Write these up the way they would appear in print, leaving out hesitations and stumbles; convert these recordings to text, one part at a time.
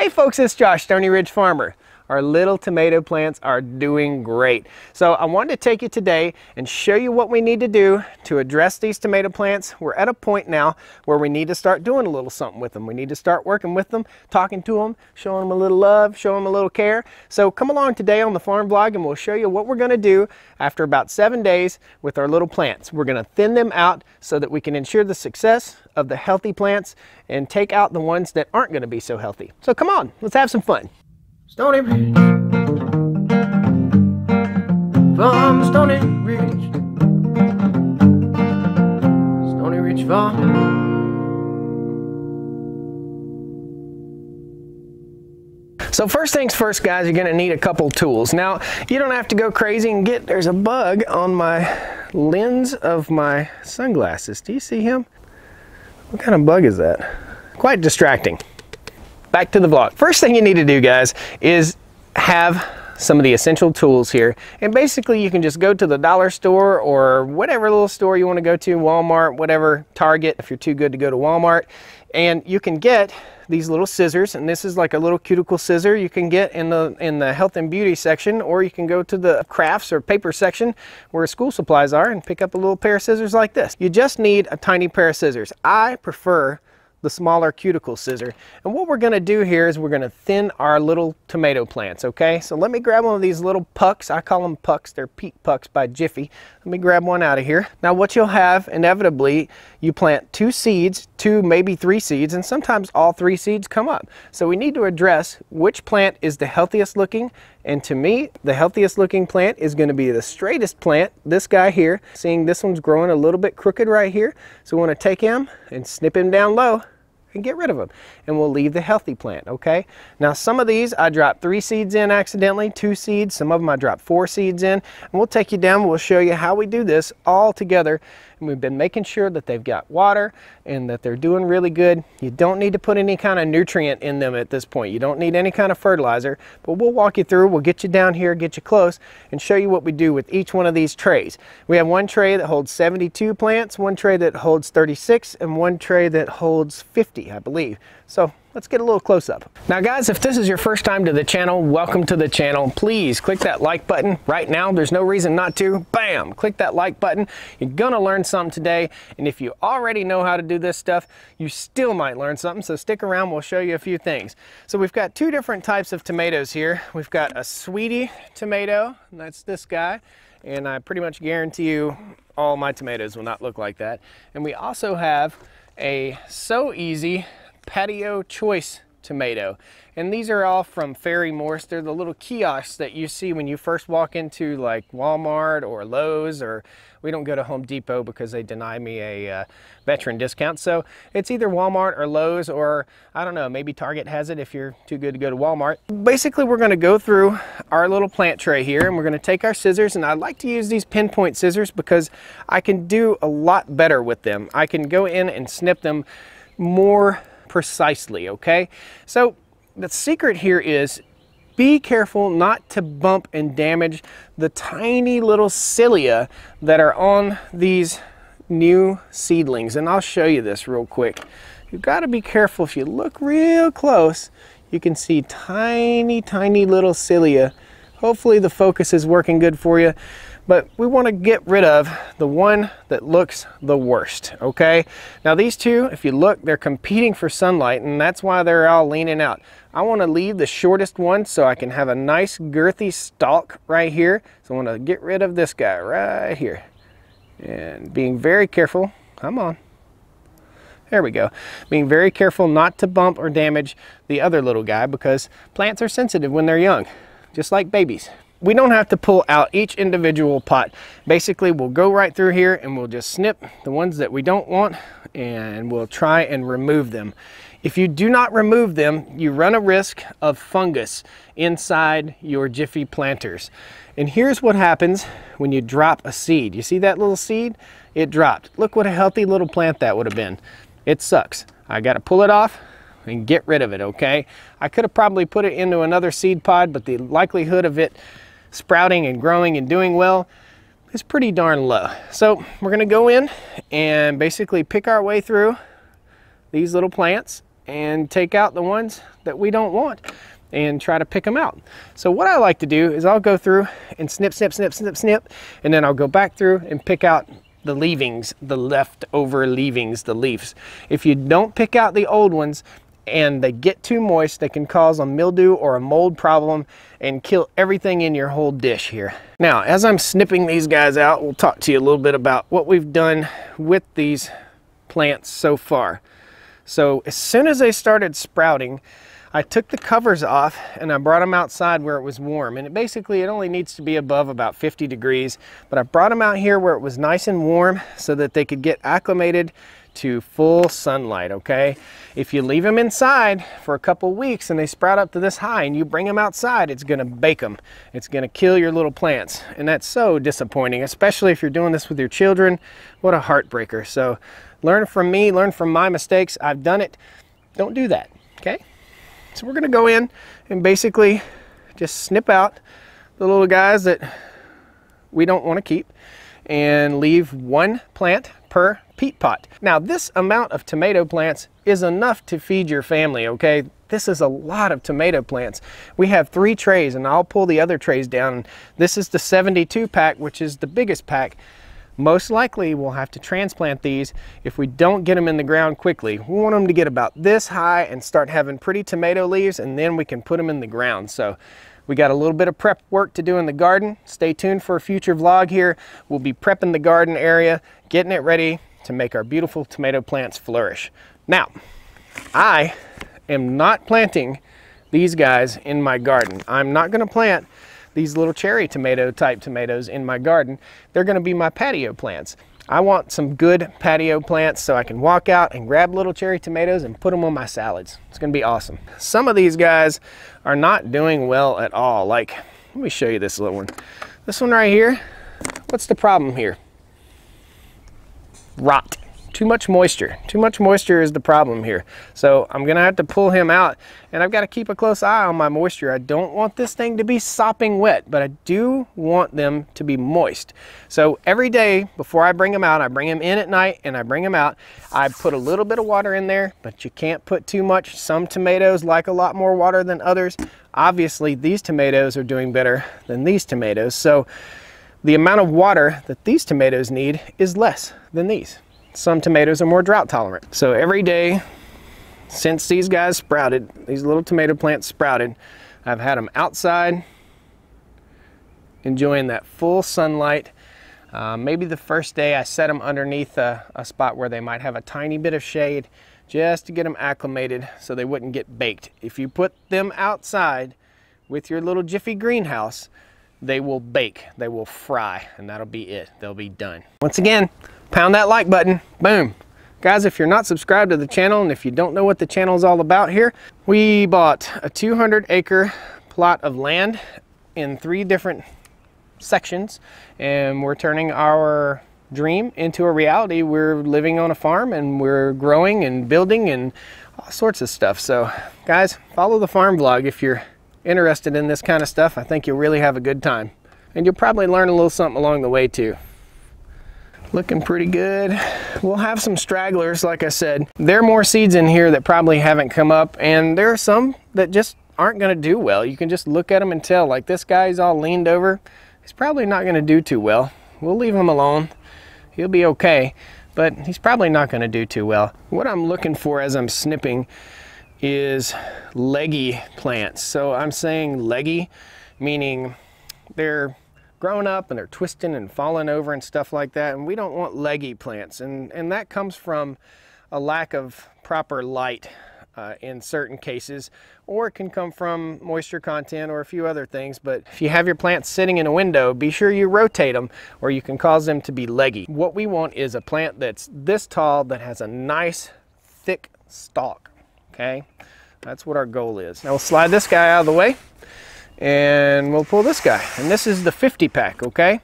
Hey folks, it's Josh, Stony Ridge Farmer. Our little tomato plants are doing great. So I wanted to take you today and show you what we need to do to address these tomato plants. We're at a point now where we need to start doing a little something with them. We need to start working with them, talking to them, showing them a little love, showing them a little care. So come along today on the farm vlog and we'll show you what we're gonna do after about 7 days with our little plants. We're gonna thin them out so that we can ensure the success of the healthy plants and take out the ones that aren't gonna be so healthy. So come on, let's have some fun. Stony Ridge, from Stony Ridge, Stony Ridge Farm. So first things first, guys, you're gonna need a couple tools. Now, you don't have to go crazy and there's a bug on my lens of my sunglasses. Do you see him? What kind of bug is that? Quite distracting. Back to the vlog. First thing you need to do, guys, is have some of the essential tools here. And basically you can just go to the dollar store or whatever little store you want to go to, Walmart, whatever, Target, if you're too good to go to Walmart. And you can get these little scissors, and this is like a little cuticle scissor you can get in the health and beauty section, or you can go to the crafts or paper section where school supplies are and pick up a little pair of scissors like this. You just need a tiny pair of scissors. I prefer the smaller cuticle scissor. And what we're gonna do here is we're gonna thin our little tomato plants, okay? So let me grab one of these little pucks. I call them pucks, they're peak pucks by Jiffy. Let me grab one out of here. Now what you'll have, inevitably, you plant 2 seeds, 2, maybe 3 seeds, and sometimes all 3 seeds come up. So we need to address which plant is the healthiest looking, and to me, the healthiest looking plant is gonna be the straightest plant, this guy here. Seeing this one's growing a little bit crooked right here. So we wanna take him and snip him down low and get rid of them, and we'll leave the healthy plant, okay? Now some of these I dropped 3 seeds in accidentally, 2 seeds, some of them I dropped 4 seeds in, and we'll take you down, we'll show you how we do this all together. And we've been making sure that they've got water and that they're doing really good. You don't need to put any kind of nutrient in them at this point. You don't need any kind of fertilizer, but we'll walk you through, we'll get you down here, get you close, and show you what we do with each one of these trays. We have one tray that holds 72 plants, one tray that holds 36, and one tray that holds 50, I believe. So let's get a little close up. Now guys, if this is your first time to the channel, welcome to the channel. Please click that like button right now. There's no reason not to. Bam! Click that like button. You're gonna learn something today. And if you already know how to do this stuff, you still might learn something. So stick around, we'll show you a few things. So we've got 2 different types of tomatoes here. We've got a sweetie tomato, and that's this guy. And I pretty much guarantee you all my tomatoes will not look like that. And we also have a So Easy Patio Choice tomato, and these are all from Fairy Morse. They're the little kiosks that you see when you first walk into like Walmart or Lowe's, or we don't go to Home Depot because they deny me a veteran discount. So it's either Walmart or Lowe's, or I don't know, maybe Target has it if you're too good to go to Walmart. Basically, we're going to go through our little plant tray here, and we're going to take our scissors, and I like to use these pinpoint scissors because I can do a lot better with them. I can go in and snip them more precisely, okay? So the secret here is be careful not to bump and damage the tiny little cilia that are on these new seedlings. And I'll show you this real quick. You've got to be careful. If you look real close, you can see tiny, tiny little cilia. Hopefully the focus is working good for you. But we want to get rid of the one that looks the worst, okay? Now these two, if you look, they're competing for sunlight, and that's why they're all leaning out. I want to leave the shortest one so I can have a nice girthy stalk right here. So I want to get rid of this guy right here. And being very careful, come on. There we go. Being very careful not to bump or damage the other little guy, because plants are sensitive when they're young, just like babies. We don't have to pull out each individual pot. Basically, we'll go right through here and we'll just snip the ones that we don't want, and we'll try and remove them. If you do not remove them, you run a risk of fungus inside your Jiffy planters. And here's what happens when you drop a seed. You see that little seed? It dropped. Look what a healthy little plant that would have been. It sucks. I got to pull it off and get rid of it, okay? I could have probably put it into another seed pod, but the likelihood of it sprouting and growing and doing well is pretty darn low. So we're gonna go in and basically pick our way through these little plants and take out the ones that we don't want and try to pick them out. So what I like to do is I'll go through and snip, snip, snip, snip, snip, and then I'll go back through and pick out the leavings, the leftover leavings, the leaves. If you don't pick out the old ones and they get too moist, they can cause a mildew or a mold problem and kill everything in your whole dish here. Now, as I'm snipping these guys out, we'll talk to you a little bit about what we've done with these plants so far. So as soon as they started sprouting, I took the covers off and I brought them outside where it was warm. And it only needs to be above about 50 degrees, but I brought them out here where it was nice and warm so that they could get acclimated to full sunlight, okay? If you leave them inside for a couple weeks and they sprout up to this high and you bring them outside, it's gonna bake them. It's gonna kill your little plants. And that's so disappointing, especially if you're doing this with your children. What a heartbreaker. So learn from me, learn from my mistakes. I've done it. Don't do that, okay? So we're gonna go in and basically just snip out the little guys that we don't want to keep and leave one plant per peat pot. Now this amount of tomato plants is enough to feed your family, okay? This is a lot of tomato plants. We have 3 trays and I'll pull the other trays down. This is the 72 pack, which is the biggest pack. Most likely we'll have to transplant these if we don't get them in the ground quickly. We want them to get about this high and start having pretty tomato leaves, and then we can put them in the ground. So we got a little bit of prep work to do in the garden. Stay tuned for a future vlog here. We'll be prepping the garden area, getting it ready to make our beautiful tomato plants flourish. Now, I am not planting these guys in my garden. I'm not gonna plant these little cherry tomato type tomatoes in my garden. They're gonna be my patio plants. I want some good patio plants so I can walk out and grab little cherry tomatoes and put them on my salads. It's gonna be awesome. Some of these guys are not doing well at all. Like, let me show you this little one. This one right here, what's the problem here? Rot. Too much moisture. Too much moisture is the problem here. So I'm gonna have to pull him out, and I've got to keep a close eye on my moisture. I don't want this thing to be sopping wet, but I do want them to be moist. So every day before I bring them out, I bring them in at night and I bring them out. I put a little bit of water in there, but you can't put too much. Some tomatoes like a lot more water than others. Obviously these tomatoes are doing better than these tomatoes. So the amount of water that these tomatoes need is less than these. Some tomatoes are more drought tolerant. So every day since these guys sprouted, these little tomato plants sprouted, I've had them outside enjoying that full sunlight. Maybe the first day I set them underneath a spot where they might have a tiny bit of shade just to get them acclimated so they wouldn't get baked. If you put them outside with your little Jiffy greenhouse, they will bake, they will fry, and that'll be it. They'll be done. Once again, pound that like button, boom. Guys, if you're not subscribed to the channel and if you don't know what the channel is all about here, we bought a 200-acre plot of land in 3 different sections, and we're turning our dream into a reality. We're living on a farm and we're growing and building and all sorts of stuff. So guys, follow the farm vlog if you're interested in this kind of stuff. I think you'll really have a good time, and you'll probably learn a little something along the way too. Looking pretty good. We'll have some stragglers, like I said. There are more seeds in here that probably haven't come up, and there are some that just aren't gonna do well. You can just look at them and tell, like this guy's all leaned over. He's probably not gonna do too well. We'll leave him alone. He'll be okay, but he's probably not gonna do too well. What I'm looking for as I'm snipping is leggy plants. So I'm saying leggy, meaning they're growing up and they're twisting and falling over and stuff like that, and we don't want leggy plants, and that comes from a lack of proper light in certain cases, or it can come from moisture content or a few other things. But if you have your plants sitting in a window, be sure you rotate them or you can cause them to be leggy. What we want is a plant that's this tall that has a nice thick stalk. Okay, that's what our goal is. Now we'll slide this guy out of the way and we'll pull this guy. And this is the 50 pack, okay?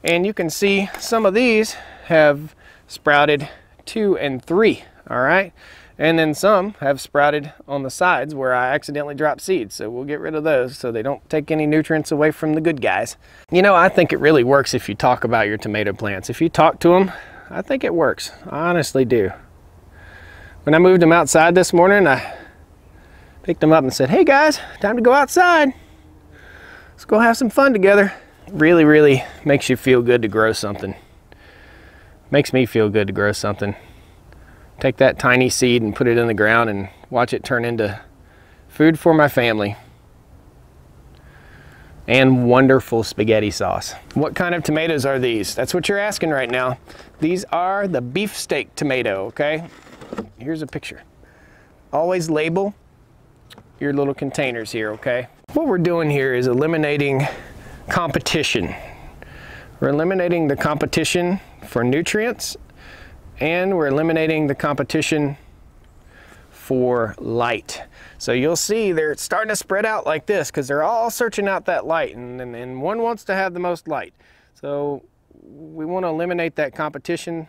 And you can see some of these have sprouted 2 and 3, all right? And then some have sprouted on the sides where I accidentally dropped seeds. So we'll get rid of those so they don't take any nutrients away from the good guys. You know, I think it really works if you talk about your tomato plants. If you talk to them, I think it works. I honestly do. When I moved them outside this morning, I picked them up and said, hey guys, time to go outside. Let's go have some fun together. It really, really makes you feel good to grow something. Makes me feel good to grow something. Take that tiny seed and put it in the ground and watch it turn into food for my family. And wonderful spaghetti sauce. What kind of tomatoes are these? That's what you're asking right now. These are the beefsteak tomato, okay? Here's a picture. Always label your little containers here, okay? What we're doing here is eliminating competition. We're eliminating the competition for nutrients, and we're eliminating the competition for light. So you'll see they're starting to spread out like this because they're all searching out that light, and one wants to have the most light. So we want to eliminate that competition.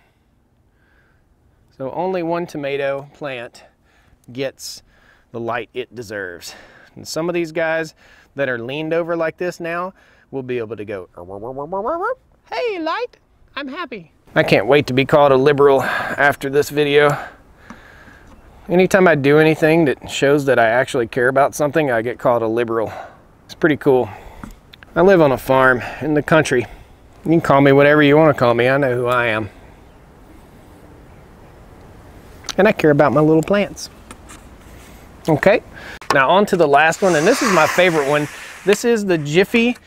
So only one tomato plant gets the light it deserves. And some of these guys that are leaned over like this now will be able to go, hey light, I'm happy. I can't wait to be called a liberal after this video. Anytime I do anything that shows that I actually care about something, I get called a liberal. It's pretty cool. I live on a farm in the country. You can call me whatever you want to call me. I know who I am. And I care about my little plants. Okay, now on to the last one, and this is my favorite one. This is the Jiffy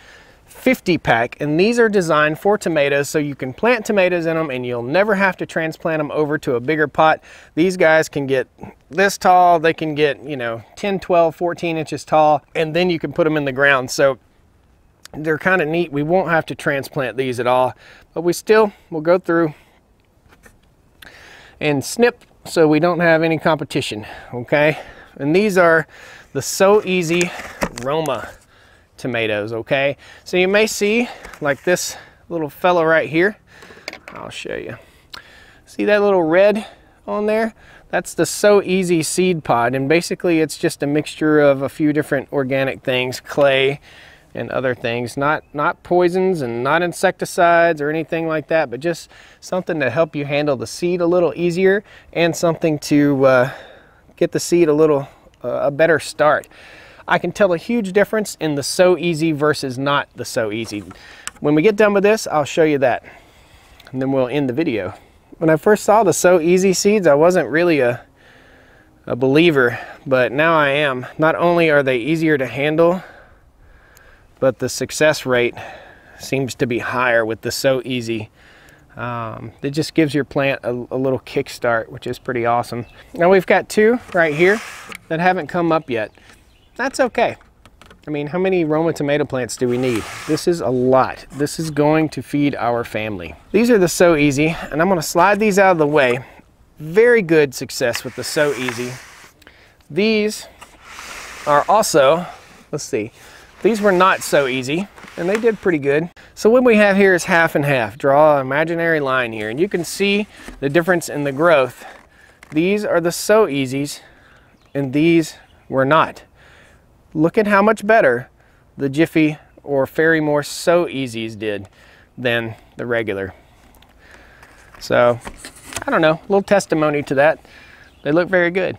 50 pack, and these are designed for tomatoes so you can plant tomatoes in them and you'll never have to transplant them over to a bigger pot. These guys can get this tall, they can get, you know, 10, 12, 14 inches tall, and then you can put them in the ground. So they're kind of neat. We won't have to transplant these at all, but we still will go through and snip so we don't have any competition, okay? And these are the So Easy Roma tomatoes, okay? So you may see like this little fella right here. I'll show you. See that little red on there? That's the So Easy seed pod, and basically it's just a mixture of a few different organic things, clay and other things, not poisons and not insecticides or anything like that, but just something to help you handle the seed a little easier and something to get the seed a better start. I can tell a huge difference in the So Easy versus not the So Easy. When we get done with this, I'll show you that, and then we'll end the video. When I first saw the So Easy seeds, I wasn't really a believer, but now I am. Not only are they easier to handle, but the success rate seems to be higher with the So Easy. It just gives your plant a little kickstart, which is pretty awesome. Now we've got two right here that haven't come up yet. That's okay. I mean, how many Roma tomato plants do we need? This is a lot. This is going to feed our family. These are the So Easy, and I'm going to slide these out of the way. Very good success with the So Easy. These are also, let's see, these were not So Easy, and they did pretty good. So what we have here is half and half. Draw an imaginary line here, and you can see the difference in the growth. These are the So Easies, and these were not. Look at how much better the Jiffy or Ferrymore So Easies did than the regular. So, I don't know, a little testimony to that. They look very good.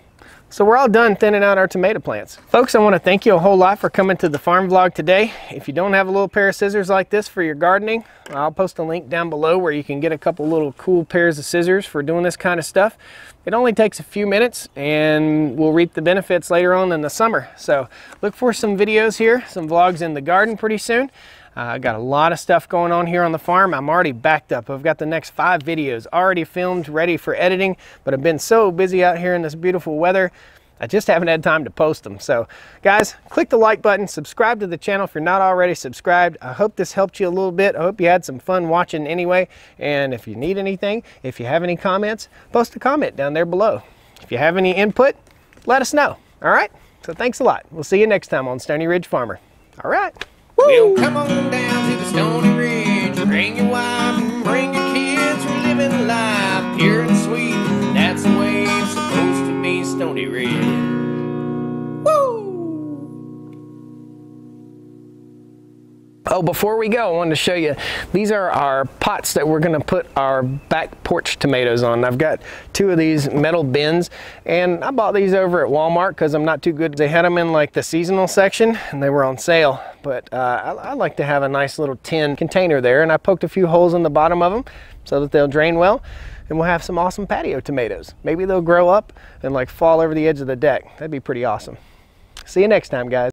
So we're all done thinning out our tomato plants. Folks, I want to thank you a whole lot for coming to the farm vlog today. If you don't have a little pair of scissors like this for your gardening, I'll post a link down below where you can get a couple little cool pairs of scissors for doing this kind of stuff. It only takes a few minutes and we'll reap the benefits later on in the summer. So look for some videos here, some vlogs in the garden pretty soon. I got a lot of stuff going on here on the farm. I'm already backed up. I've got the next 5 videos already filmed, ready for editing, but I've been so busy out here in this beautiful weather, I just haven't had time to post them. So guys, click the like button, subscribe to the channel if you're not already subscribed. I hope this helped you a little bit. I hope you had some fun watching anyway. And if you need anything, if you have any comments, post a comment down there below. If you have any input, let us know. All right? So thanks a lot. We'll see you next time on Stony Ridge Farmer. All right. Well, come on down to the Stony Ridge. Bring your wife and bring your kids. We're living life pure and sweet. That's the way it's supposed to be, Stony Ridge. Woo! Oh, before we go, I wanted to show you, these are our pots that we're going to put our back porch tomatoes on. I've got 2 of these metal bins, and I bought these over at Walmart because I'm not too good. They had them in like the seasonal section and they were on sale, but I like to have a nice little tin container there, and I poked a few holes in the bottom of them so that they'll drain well, and we'll have some awesome patio tomatoes. Maybe they'll grow up and like fall over the edge of the deck. That'd be pretty awesome. See you next time, guys.